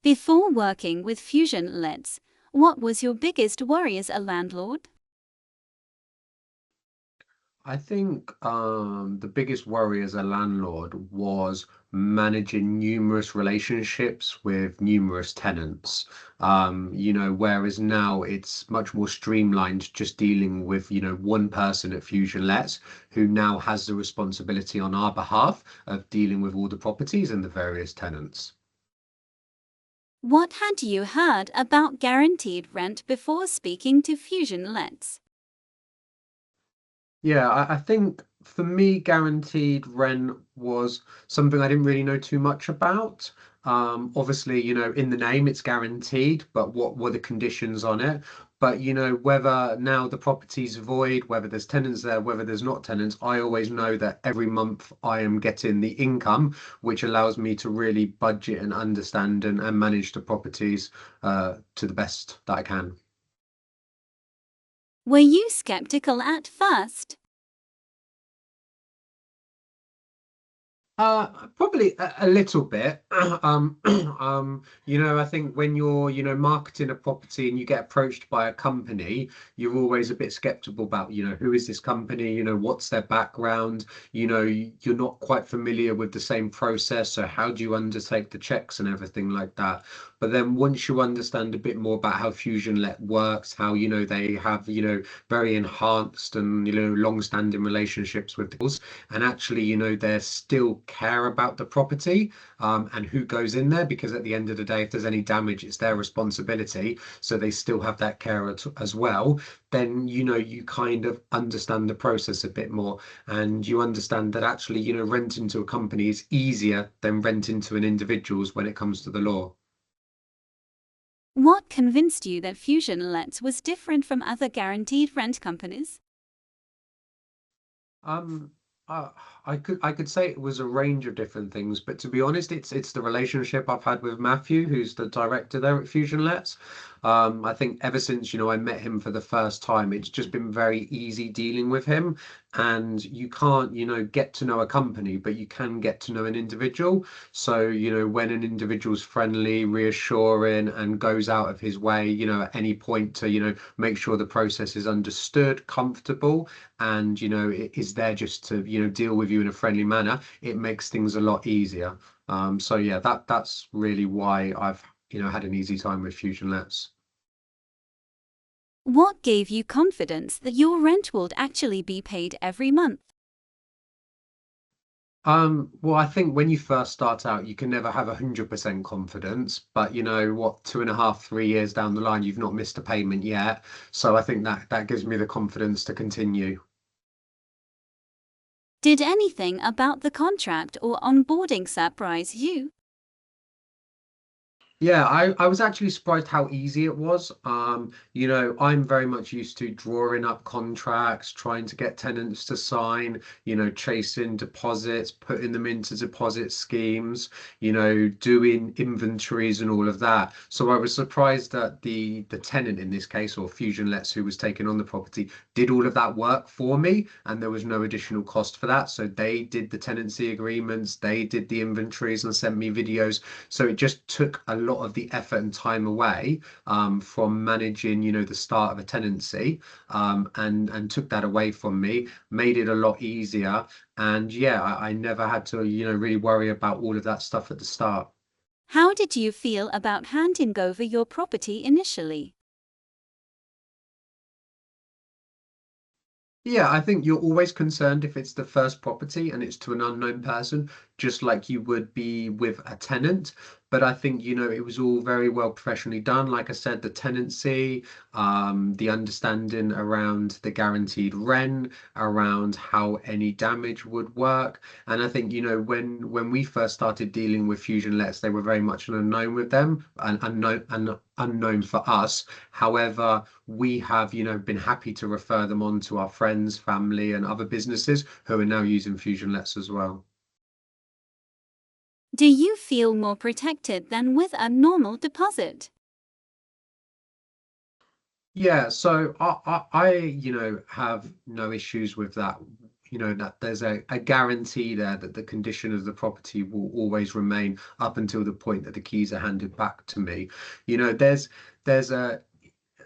Before working with Fusion Lets, what was your biggest worry as a landlord? I think the biggest worry as a landlord was managing numerous relationships with numerous tenants. Whereas now it's much more streamlined, just dealing with, one person at Fusion Lets who now has the responsibility on our behalf of dealing with all the properties and the various tenants. What had you heard about guaranteed rent before speaking to Fusion Lets? Yeah, I think for me, guaranteed rent was something I didn't really know too much about. Obviously, in the name it's guaranteed, but what were the conditions on it? But whether now the property's void, whether there's tenants there, whether there's not tenants, I always know that every month I am getting the income, which allows me to really budget and understand and manage the properties to the best that I can. Were you skeptical at first? Probably a little bit. I think when you're, marketing a property and you get approached by a company, you're always a bit skeptical about, who is this company? What's their background? You're not quite familiar with the same process. So how do you undertake the checks and everything like that? But then once you understand a bit more about how Fusion Let works, how, they have, very enhanced and, long-standing relationships with the and actually they still care about the property and who goes in there, because at the end of the day if there's any damage it's their responsibility, so they still have that care as well. Then you kind of understand the process a bit more, and you understand that actually renting to a company is easier than renting to an individual's when it comes to the law. What convinced you that Fusion Lets was different from other guaranteed rent companies? Um, uh, I could say it was a range of different things, but to be honest, it's the relationship I've had with Matthew, who's the director there at Fusion Let's. I think ever since, I met him for the first time, it's just been very easy dealing with him. And you can't, get to know a company, but you can get to know an individual. So, when an individual's friendly, reassuring, and goes out of his way, at any point to, make sure the process is understood, comfortable, and it is there just to deal with you in a friendly manner, it makes things a lot easier. So yeah, that's really why I've had an easy time with Fusion Lets. What gave you confidence that your rent would actually be paid every month? Well, I think when you first start out, you can never have 100% confidence, but what, 2.5, 3 years down the line, you've not missed a payment yet. So I think that gives me the confidence to continue. Did anything about the contract or onboarding surprise you? Yeah, I was actually surprised how easy it was. I'm very much used to drawing up contracts, trying to get tenants to sign, chasing deposits, putting them into deposit schemes, doing inventories and all of that. So I was surprised that the tenant in this case, or Fusion Lets, who was taking on the property, did all of that work for me, and there was no additional cost for that. So they did the tenancy agreements, they did the inventories and sent me videos, so it just took a lot of the effort and time away from managing, the start of a tenancy, and took that away from me, made it a lot easier. And yeah, I never had to, really worry about all of that stuff at the start. How did you feel about handing over your property initially? Yeah, I think you're always concerned if it's the first property and it's to an unknown person, just like you would be with a tenant. But I think, it was all very well professionally done. Like I said, the tenancy, the understanding around the guaranteed rent, around how any damage would work. And I think, when we first started dealing with Fusion Lets, they were very much an unknown with them and unknown for us. However, we have, been happy to refer them on to our friends, family, and other businesses who are now using Fusion Lets as well. Do you feel more protected than with a normal deposit? Yeah, so I have no issues with that. that there's a guarantee there that the condition of the property will always remain up until the point that the keys are handed back to me. There's a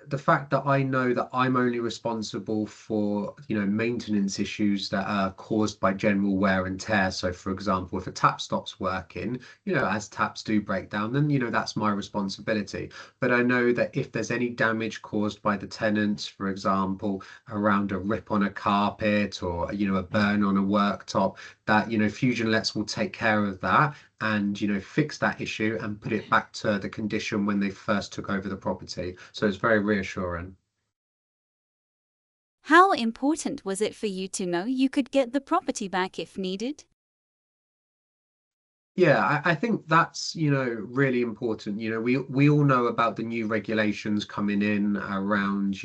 the fact that I know that I'm only responsible for, maintenance issues that are caused by general wear and tear. So, for example, if a tap stops working, as taps do break down, then, that's my responsibility. But I know that if there's any damage caused by the tenants, for example, around a rip on a carpet or, a burn on a worktop, that, Fusion Lets will take care of that and fix that issue and put it back to the condition when they first took over the property. So it's very reassuring. How important was it for you to know you could get the property back if needed? Yeah, I think that's, really important. We all know about the new regulations coming in around,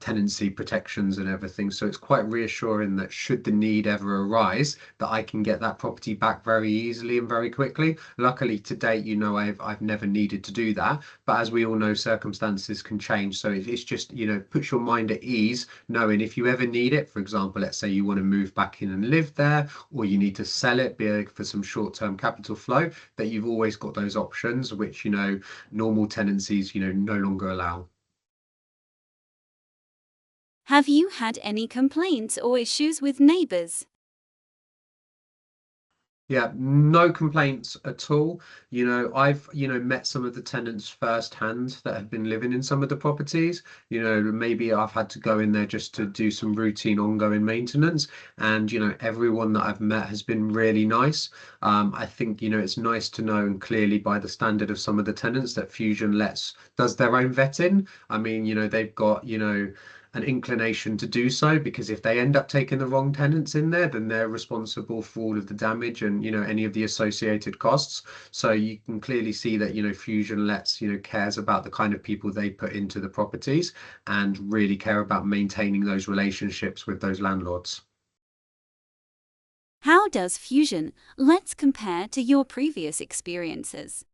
tenancy protections and everything. So it's quite reassuring that should the need ever arise, that I can get that property back very easily and very quickly. Luckily, to date, I've never needed to do that. But as we all know, circumstances can change. So it's just, puts your mind at ease, knowing if you ever need it, for example, let's say you want to move back in and live there, or you need to sell it, for some short-term capital flow, that you've always got those options, which, normal tenancies, no longer allow. Have you had any complaints or issues with neighbors? Yeah, no complaints at all. I've, met some of the tenants firsthand that have been living in some of the properties. Maybe I've had to go in there just to do some routine ongoing maintenance. And, everyone that I've met has been really nice. I think, it's nice to know, and clearly by the standard of some of the tenants, that Fusion does their own vetting. I mean, they've got, an inclination to do so, because if they end up taking the wrong tenants in there, then they're responsible for all of the damage and any of the associated costs. So you can clearly see that Fusion cares about the kind of people they put into the properties and really care about maintaining those relationships with those landlords. How does Fusion Let's compare to your previous experiences?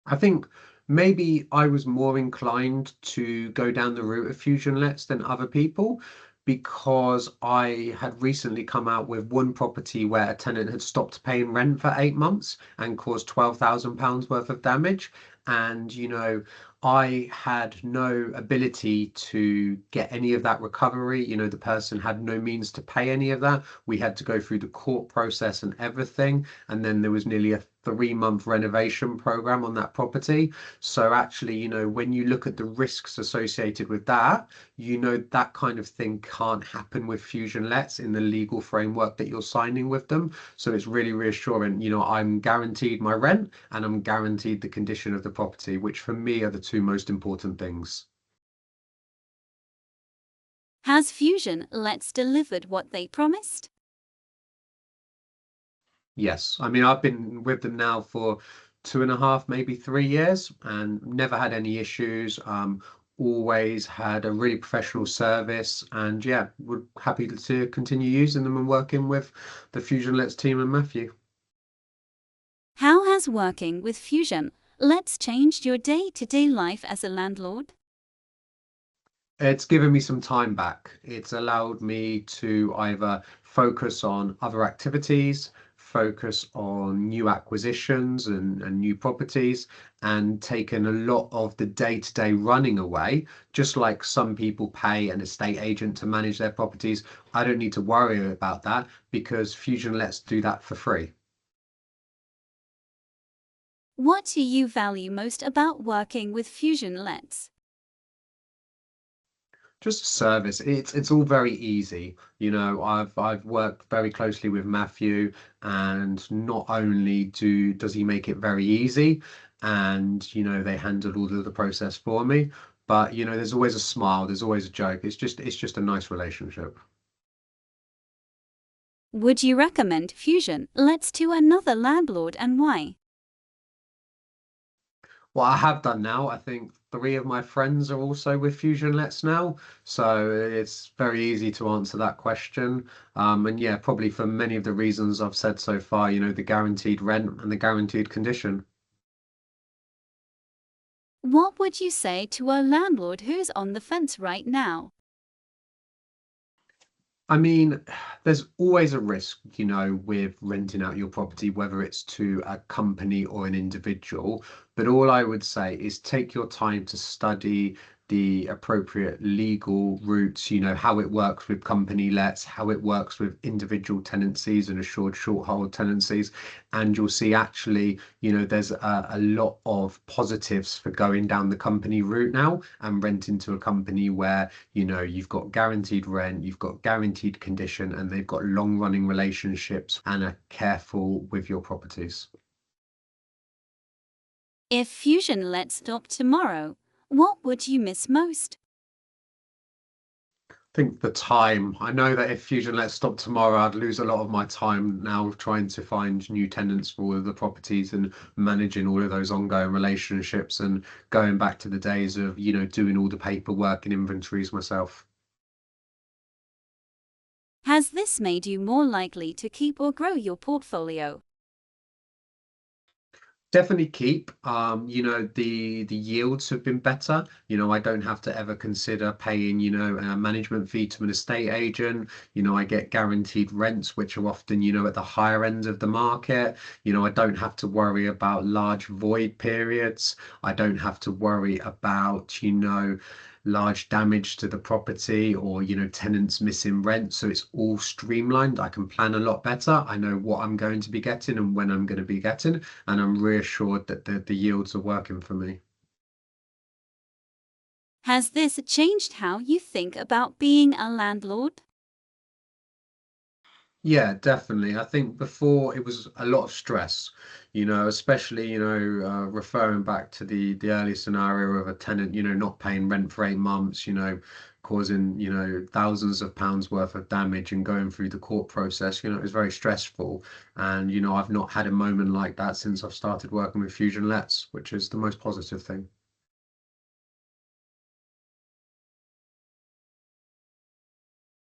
I think maybe I was more inclined to go down the route of Fusion Lets than other people, because I had recently come out with one property where a tenant had stopped paying rent for 8 months and caused £12,000 worth of damage. And, I had no ability to get any of that recovery. The person had no means to pay any of that. We had to go through the court process and everything. And then there was nearly a 3-month renovation program on that property. So actually, when you look at the risks associated with that, that kind of thing can't happen with Fusion Lets in the legal framework that you're signing with them. So it's really reassuring. I'm guaranteed my rent and I'm guaranteed the condition of the property, which for me are the two most important things. Has Fusion Let's delivered what they promised? Yes, I mean, I've been with them now for 2.5, maybe 3 years, and never had any issues. Always had a really professional service, and yeah, we're happy to continue using them and working with the Fusion Let's team and Matthew. How has working with Fusion Let's changed your day-to-day life as a landlord? It's given me some time back. It's allowed me to either focus on other activities, focus on new acquisitions and new properties, and taken a lot of the day-to-day running away. Just like some people pay an estate agent to manage their properties, I don't need to worry about that because Fusion lets do that for free. What do you value most about working with Fusion Let's? Just service. It's all very easy. I've worked very closely with Matthew, and not only does he make it very easy, and they handled all of the process for me, but there's always a smile, there's always a joke. It's just a nice relationship. Would you recommend Fusion Let's to another landlord and why? What I have done now, I think 3 of my friends are also with Fusion Let's now, so it's very easy to answer that question. And yeah, probably for many of the reasons I've said so far, the guaranteed rent and the guaranteed condition. What would you say to a landlord who's on the fence right now? I mean, there's always a risk, with renting out your property, whether it's to a company or an individual. But all I would say is take your time to study the appropriate legal routes, how it works with company lets, how it works with individual tenancies and assured short hold tenancies. And you'll see actually, there's a lot of positives for going down the company route now and renting to a company where you've got guaranteed rent, you've got guaranteed condition, and they've got long running relationships and are careful with your properties. If Fusion let stop tomorrow, what would you miss most? Think the time. I know that if Fusion Let's stop tomorrow, I'd lose a lot of my time now trying to find new tenants for all of the properties and managing all of those ongoing relationships and going back to the days of, doing all the paperwork and inventories myself. Has this made you more likely to keep or grow your portfolio? Definitely keep. The yields have been better. I don't have to ever consider paying, a management fee to an estate agent. I get guaranteed rents, which are often, at the higher end of the market. I don't have to worry about large void periods. I don't have to worry about, large damage to the property or tenants missing rent, so it's all streamlined. I can plan a lot better. I know what I'm going to be getting and when I'm going to be getting, and I'm reassured that the yields are working for me. Has this changed how you think about being a landlord? Yeah, definitely. I think before it was a lot of stress, especially, referring back to the early scenario of a tenant, not paying rent for 8 months, causing, thousands of pounds worth of damage and going through the court process, it was very stressful. And, I've not had a moment like that since I've started working with Fusion Lets, which is the most positive thing.